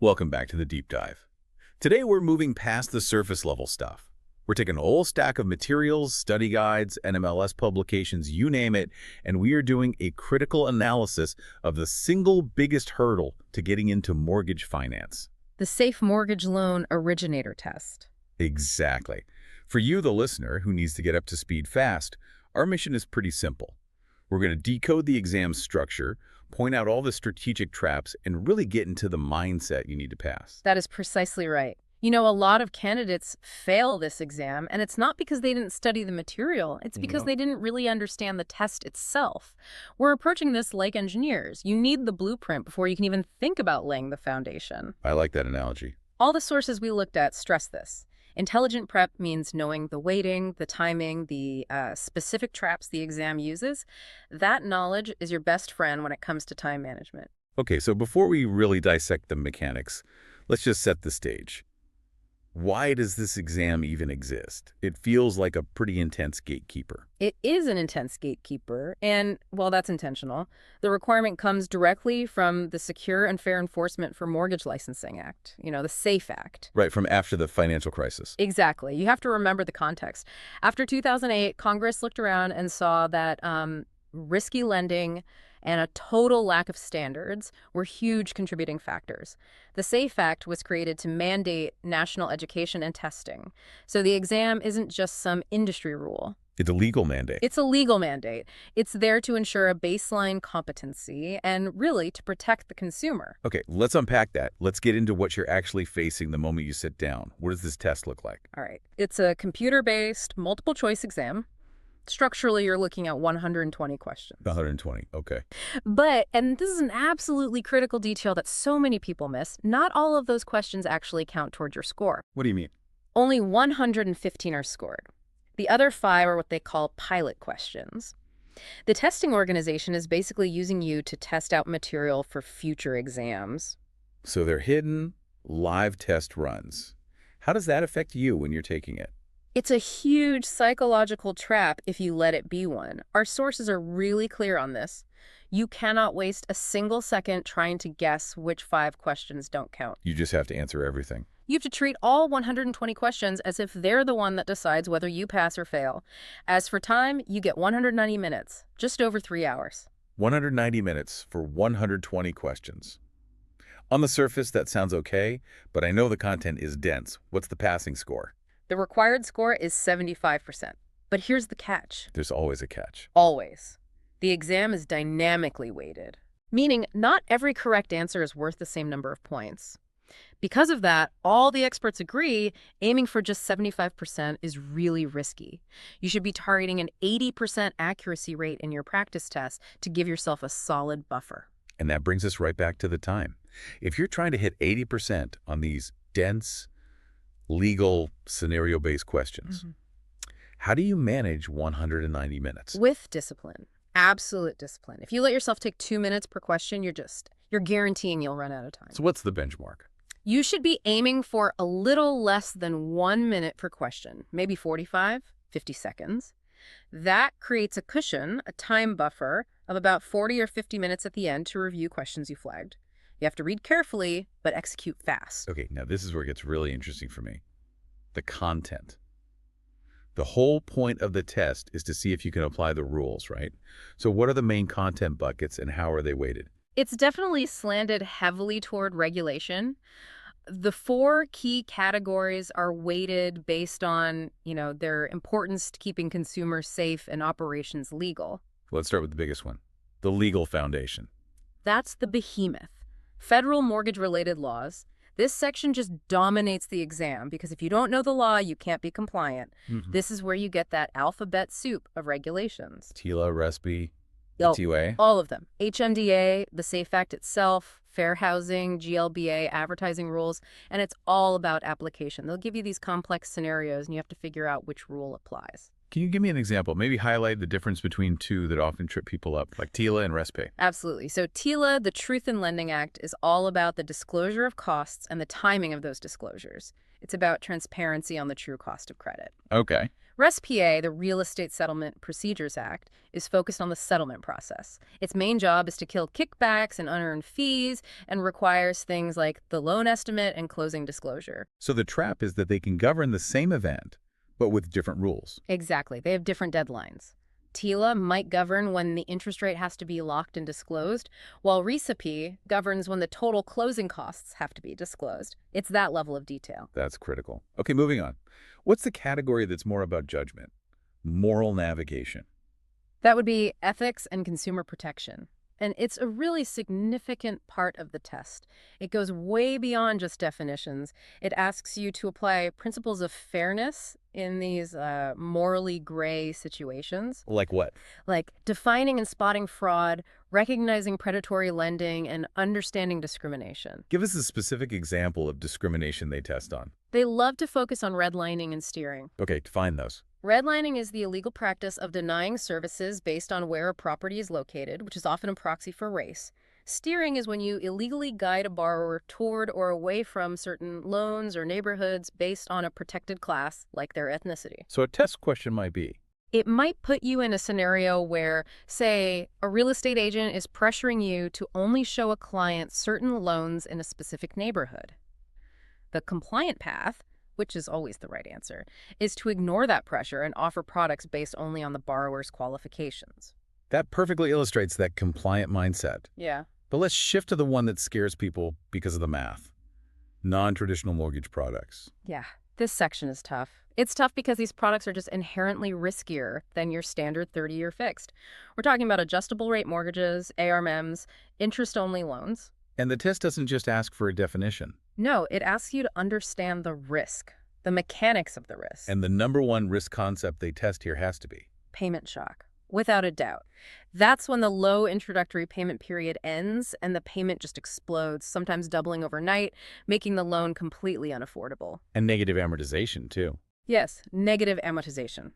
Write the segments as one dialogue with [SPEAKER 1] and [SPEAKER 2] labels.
[SPEAKER 1] Welcome back to the deep dive. Today we're moving past the surface level stuff. We're taking a whole stack of materials, study guides, NMLS publications, you name it, and we are doing a critical analysis of the single biggest hurdle to getting into mortgage finance.
[SPEAKER 2] The Safe Mortgage Loan Originator Test.
[SPEAKER 1] Exactly. For you, the listener, who needs to get up to speed fast, our mission is pretty simple. We're going to decode the exam structure, point out all the strategic traps, and really get into the mindset you need to pass.
[SPEAKER 2] That is precisely right. You know, a lot of candidates fail this exam, and it's not because they didn't study the material. It's because they didn't really understand the test itself. We're approaching this like engineers. You need the blueprint before you can even think about laying the foundation.
[SPEAKER 1] I like that analogy.
[SPEAKER 2] All the sources we looked at stress this. Intelligent prep means knowing the weighting, the timing, the specific traps the exam uses. That knowledge is your best friend when it comes to time management.
[SPEAKER 1] Okay, so before we really dissect the mechanics, let's just set the stage. Why does this exam even exist? It feels like a pretty intense gatekeeper.
[SPEAKER 2] It is an intense gatekeeper, and, well, that's intentional. The requirement comes directly from the Secure and Fair Enforcement for Mortgage Licensing Act, the SAFE Act.
[SPEAKER 1] Right, from after the financial crisis.
[SPEAKER 2] Exactly. You have to remember the context. After 2008, Congress looked around and saw that risky lending and a total lack of standards were huge contributing factors. The SAFE Act was created to mandate national education and testing. So the exam isn't just some industry rule.
[SPEAKER 1] It's a legal mandate.
[SPEAKER 2] It's a legal mandate. It's there to ensure a baseline competency and really to protect the consumer.
[SPEAKER 1] Okay, let's unpack that. Let's get into what you're actually facing the moment you sit down. What does this test look like?
[SPEAKER 2] All right. It's a computer-based multiple choice exam. Structurally, you're looking at 120 questions.
[SPEAKER 1] 120, okay.
[SPEAKER 2] But, and this is an absolutely critical detail that so many people miss, not all of those questions actually count toward your score.
[SPEAKER 1] What do you mean?
[SPEAKER 2] Only 115 are scored. The other 5 are what they call pilot questions. The testing organization is basically using you to test out material for future exams.
[SPEAKER 1] So they're hidden, live test runs. How does that affect you when you're taking it?
[SPEAKER 2] It's a huge psychological trap if you let it be one. Our sources are really clear on this. You cannot waste a single second trying to guess which 5 questions don't count.
[SPEAKER 1] You just have to answer everything.
[SPEAKER 2] You have to treat all 120 questions as if they're the one that decides whether you pass or fail. As for time, you get 190 minutes, just over 3 hours.
[SPEAKER 1] 190 minutes for 120 questions. On the surface, that sounds okay, but I know the content is dense. What's the passing score?
[SPEAKER 2] The required score is 75%. But here's the catch.
[SPEAKER 1] There's always a catch.
[SPEAKER 2] Always. The exam is dynamically weighted, meaning not every correct answer is worth the same number of points. Because of that, all the experts agree aiming for just 75% is really risky. You should be targeting an 80% accuracy rate in your practice test to give yourself a solid buffer.
[SPEAKER 1] And that brings us right back to the time. If you're trying to hit 80% on these dense, legal, scenario-based questions, how do you manage 190 minutes?
[SPEAKER 2] With discipline. Absolute discipline. If you let yourself take 2 minutes per question, you're guaranteeing you'll run out of time.
[SPEAKER 1] So what's the benchmark?
[SPEAKER 2] You should be aiming for a little less than 1 minute per question, maybe 45, 50 seconds. That creates a cushion, a time buffer of about 40 or 50 minutes at the end to review questions you flagged. You have to read carefully, but execute fast.
[SPEAKER 1] Okay, now this is where it gets really interesting for me. The content. The whole point of the test is to see if you can apply the rules, right? So what are the main content buckets and how are they weighted?
[SPEAKER 2] It's definitely slanted heavily toward regulation. The 4 key categories are weighted based on, their importance to keeping consumers safe and operations legal.
[SPEAKER 1] Let's start with the biggest one, the legal foundation.
[SPEAKER 2] That's the behemoth. Federal mortgage-related laws. This section just dominates the exam because if you don't know the law, you can't be compliant. This is where you get that alphabet soup of regulations.
[SPEAKER 1] TILA, RESPI,
[SPEAKER 2] Oh,
[SPEAKER 1] TOA.
[SPEAKER 2] all of them. HMDA, the SAFE Act itself, fair housing, GLBA, advertising rules, and it's all about application. They'll give you these complex scenarios and you have to figure out which rule applies.
[SPEAKER 1] Can you give me an example? Maybe highlight the difference between 2 that often trip people up, like TILA and RESPI.
[SPEAKER 2] Absolutely. So TILA, the Truth in Lending Act, is all about the disclosure of costs and the timing of those disclosures. It's about transparency on the true cost of credit.
[SPEAKER 1] Okay.
[SPEAKER 2] RESPA, the Real Estate Settlement Procedures Act, is focused on the settlement process. Its main job is to kill kickbacks and unearned fees and requires things like the loan estimate and closing disclosure.
[SPEAKER 1] So the trap is that they can govern the same event, but with different rules.
[SPEAKER 2] Exactly. They have different deadlines. TILA might govern when the interest rate has to be locked and disclosed, while RESPA governs when the total closing costs have to be disclosed. It's that level of detail.
[SPEAKER 1] That's critical. Okay, moving on. What's the category that's more about judgment? Moral navigation.
[SPEAKER 2] That would be ethics and consumer protection. And it's a really significant part of the test. It goes way beyond just definitions. It asks you to apply principles of fairness in these morally gray situations,
[SPEAKER 1] Like what?
[SPEAKER 2] like defining and spotting fraud, recognizing predatory lending, and understanding discrimination.
[SPEAKER 1] Give us a specific example of discrimination they test on.
[SPEAKER 2] They love to focus on redlining and steering.
[SPEAKER 1] Okay, define those.
[SPEAKER 2] Redlining is the illegal practice of denying services based on where a property is located, which is often a proxy for race. Steering is when you illegally guide a borrower toward or away from certain loans or neighborhoods based on a protected class, like their ethnicity.
[SPEAKER 1] So a test question might be,
[SPEAKER 2] It might put you in a scenario where, say, a real estate agent is pressuring you to only show a client certain loans in a specific neighborhood. The compliant path, which is always the right answer, is to ignore that pressure and offer products based only on the borrower's qualifications.
[SPEAKER 1] that perfectly illustrates that compliant mindset.
[SPEAKER 2] Yeah.
[SPEAKER 1] But let's shift to the one that scares people because of the math. Non-traditional mortgage products.
[SPEAKER 2] Yeah, this section is tough. It's tough because these products are just inherently riskier than your standard 30-year fixed. We're talking about adjustable rate mortgages, ARMs, interest-only loans.
[SPEAKER 1] And the test doesn't just ask for a definition.
[SPEAKER 2] No, it asks you to understand the risk, the mechanics of the risk.
[SPEAKER 1] And the number one risk concept they test here has to be
[SPEAKER 2] Payment shock, without a doubt. That's when the low introductory payment period ends and the payment just explodes, sometimes doubling overnight, making the loan completely unaffordable.
[SPEAKER 1] and negative amortization, too.
[SPEAKER 2] Yes, negative amortization.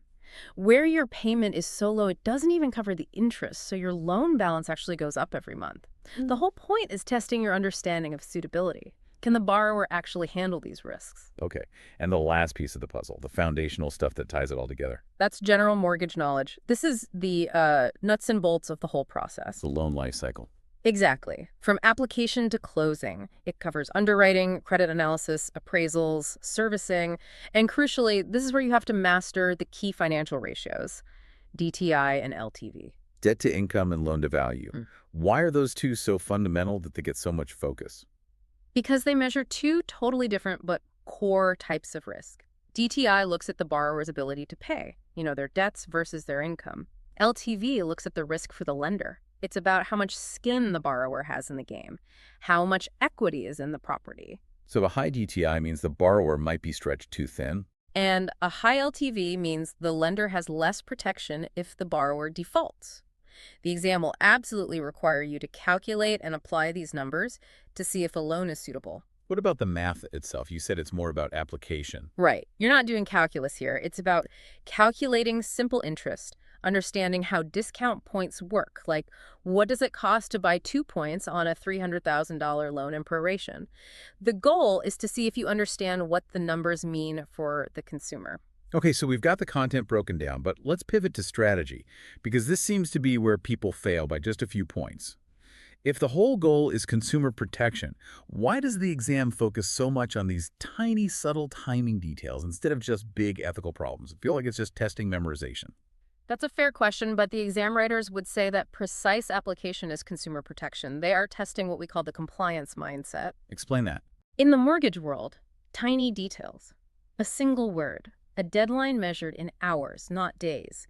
[SPEAKER 2] Where your payment is so low, it doesn't even cover the interest, so your loan balance actually goes up every month. The whole point is testing your understanding of suitability. Can the borrower actually handle these risks?
[SPEAKER 1] Okay, and the last piece of the puzzle, the foundational stuff that ties it all together,
[SPEAKER 2] That's general mortgage knowledge. This is the nuts and bolts of the whole process.
[SPEAKER 1] the loan life cycle.
[SPEAKER 2] Exactly. From application to closing, it covers underwriting, credit analysis, appraisals, servicing, and crucially, this is where you have to master the key financial ratios, DTI and LTV.
[SPEAKER 1] Debt to income and loan to value. Why are those two so fundamental that they get so much focus?
[SPEAKER 2] Because they measure two totally different but core types of risk. DTI looks at the borrower's ability to pay, their debts versus their income. LTV looks at the risk for the lender. It's about how much skin the borrower has in the game, how much equity is in the property.
[SPEAKER 1] So a high DTI means the borrower might be stretched too thin.
[SPEAKER 2] And a high LTV means the lender has less protection if the borrower defaults. The exam will absolutely require you to calculate and apply these numbers to see if a loan is suitable.
[SPEAKER 1] What about the math itself? You said it's more about application.
[SPEAKER 2] Right. You're not doing calculus here. It's about calculating simple interest, understanding how discount points work, like what does it cost to buy 2 points on a $300,000 loan in proration. The goal is to see if you understand what the numbers mean for the consumer.
[SPEAKER 1] Okay, so we've got the content broken down, but let's pivot to strategy, because this seems to be where people fail by just a few points. If the whole goal is consumer protection, why does the exam focus so much on these tiny, subtle timing details instead of just big ethical problems? I feel like it's just testing memorization.
[SPEAKER 2] That's a fair question, but the exam writers would say that precise application is consumer protection. They are testing what we call the compliance mindset.
[SPEAKER 1] Explain that.
[SPEAKER 2] In the mortgage world, tiny details, a single word, a deadline measured in hours, not days,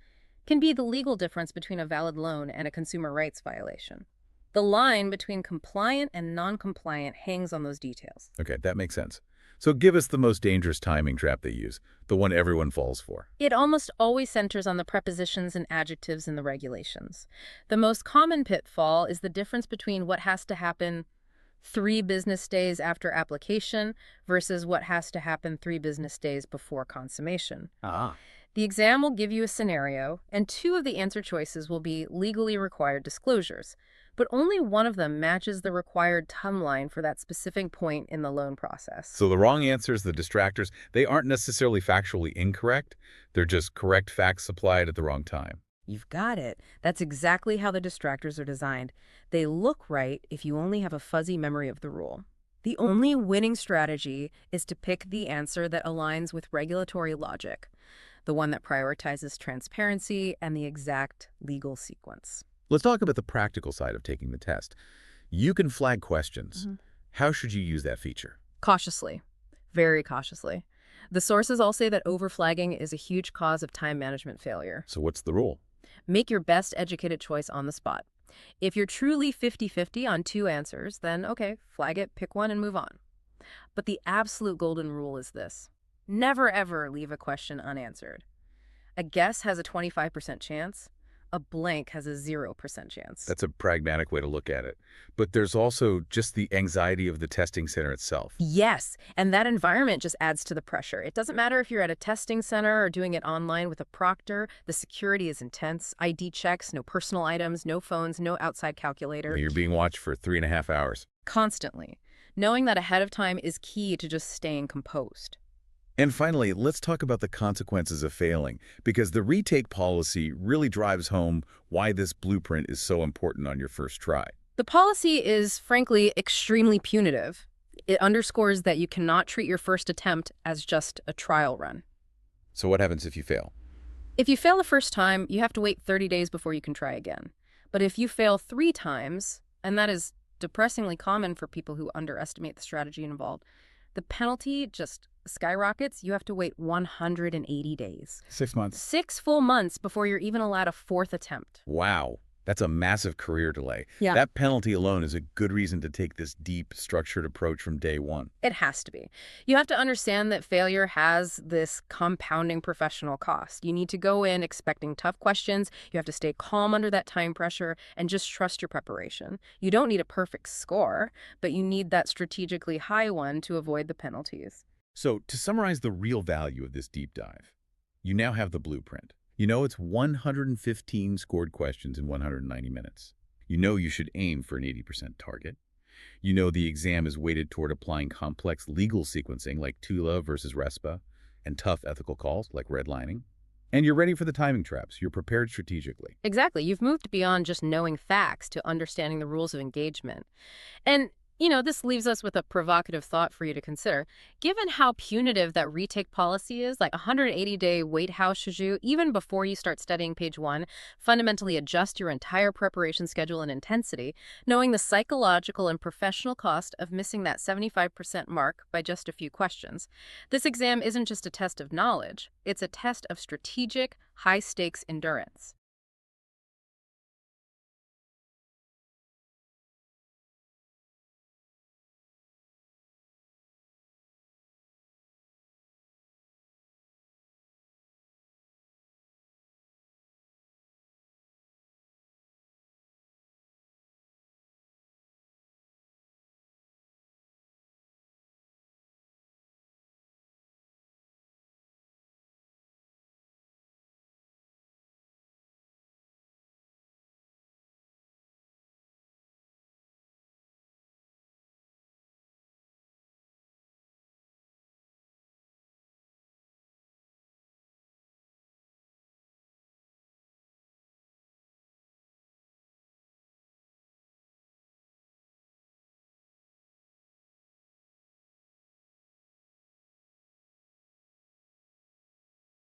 [SPEAKER 2] can be the legal difference between a valid loan and a consumer rights violation. The line between compliant and non-compliant hangs on those details.
[SPEAKER 1] Okay, that makes sense. So give us the most dangerous timing trap they use, the one everyone falls for.
[SPEAKER 2] It almost always centers on the prepositions and adjectives in the regulations. The most common pitfall is the difference between what has to happen 3 business days after application versus what has to happen 3 business days before consummation.
[SPEAKER 1] Ah.
[SPEAKER 2] The exam will give you a scenario, and 2 of the answer choices will be legally required disclosures, but only one of them matches the required timeline for that specific point in the loan process.
[SPEAKER 1] So the wrong answers, the distractors, they aren't necessarily factually incorrect. They're just correct facts supplied at the wrong time.
[SPEAKER 2] You've got it. That's exactly how the distractors are designed. They look right if you only have a fuzzy memory of the rule. The only winning strategy is to pick the answer that aligns with regulatory logic, the one that prioritizes transparency and the exact legal sequence.
[SPEAKER 1] Let's talk about the practical side of taking the test. You can flag questions.
[SPEAKER 2] Mhm.
[SPEAKER 1] How should you use that feature?
[SPEAKER 2] Cautiously, very cautiously. The sources all say that overflagging is a huge cause of time management failure.
[SPEAKER 1] So what's the rule?
[SPEAKER 2] Make your best educated choice on the spot. If you're truly 50-50 on 2 answers, then okay, flag it, pick one, and move on. But the absolute golden rule is this: never ever leave a question unanswered. A guess has a 25% chance. A blank has a 0% chance.
[SPEAKER 1] That's a pragmatic way to look at it. But there's also just the anxiety of the testing center itself.
[SPEAKER 2] Yes, and that environment just adds to the pressure. It doesn't matter if you're at a testing center or doing it online with a proctor. The security is intense. ID checks, no personal items, no phones, no outside calculator.
[SPEAKER 1] You're being watched for 3.5 hours.
[SPEAKER 2] Constantly. Knowing that ahead of time is key to just staying composed.
[SPEAKER 1] And finally, let's talk about the consequences of failing, because the retake policy really drives home why this blueprint is so important on your first try.
[SPEAKER 2] The policy is, frankly, extremely punitive. It underscores that you cannot treat your first attempt as just a trial run.
[SPEAKER 1] So what happens if you fail?
[SPEAKER 2] If you fail the first time, you have to wait 30 days before you can try again. But if you fail 3 times, and that is depressingly common for people who underestimate the strategy involved, the penalty just skyrockets. You have to wait 180 days.
[SPEAKER 1] 6 months.
[SPEAKER 2] 6 full months before you're even allowed a 4th attempt.
[SPEAKER 1] Wow. That's a massive career delay.
[SPEAKER 2] Yeah.
[SPEAKER 1] That penalty alone is a good reason to take this deep, structured approach from day one.
[SPEAKER 2] It has to be. You have to understand that failure has this compounding professional cost. You need to go in expecting tough questions. You have to stay calm under that time pressure and just trust your preparation. You don't need a perfect score, but you need that strategically high one to avoid the penalties.
[SPEAKER 1] So, to summarize the real value of this deep dive, you now have the blueprint. You know it's 115 scored questions in 190 minutes. You know you should aim for an 80% target. You know the exam is weighted toward applying complex legal sequencing like TULA versus RESPA and tough ethical calls like redlining. And you're ready for the timing traps. You're prepared strategically.
[SPEAKER 2] Exactly. You've moved beyond just knowing facts to understanding the rules of engagement. And this leaves us with a provocative thought for you to consider. Given how punitive that retake policy is, like 180-day wait, how should you, even before you start studying page 1, fundamentally adjust your entire preparation schedule and intensity, knowing the psychological and professional cost of missing that 75% mark by just a few questions? This exam isn't just a test of knowledge. It's a test of strategic, high-stakes endurance.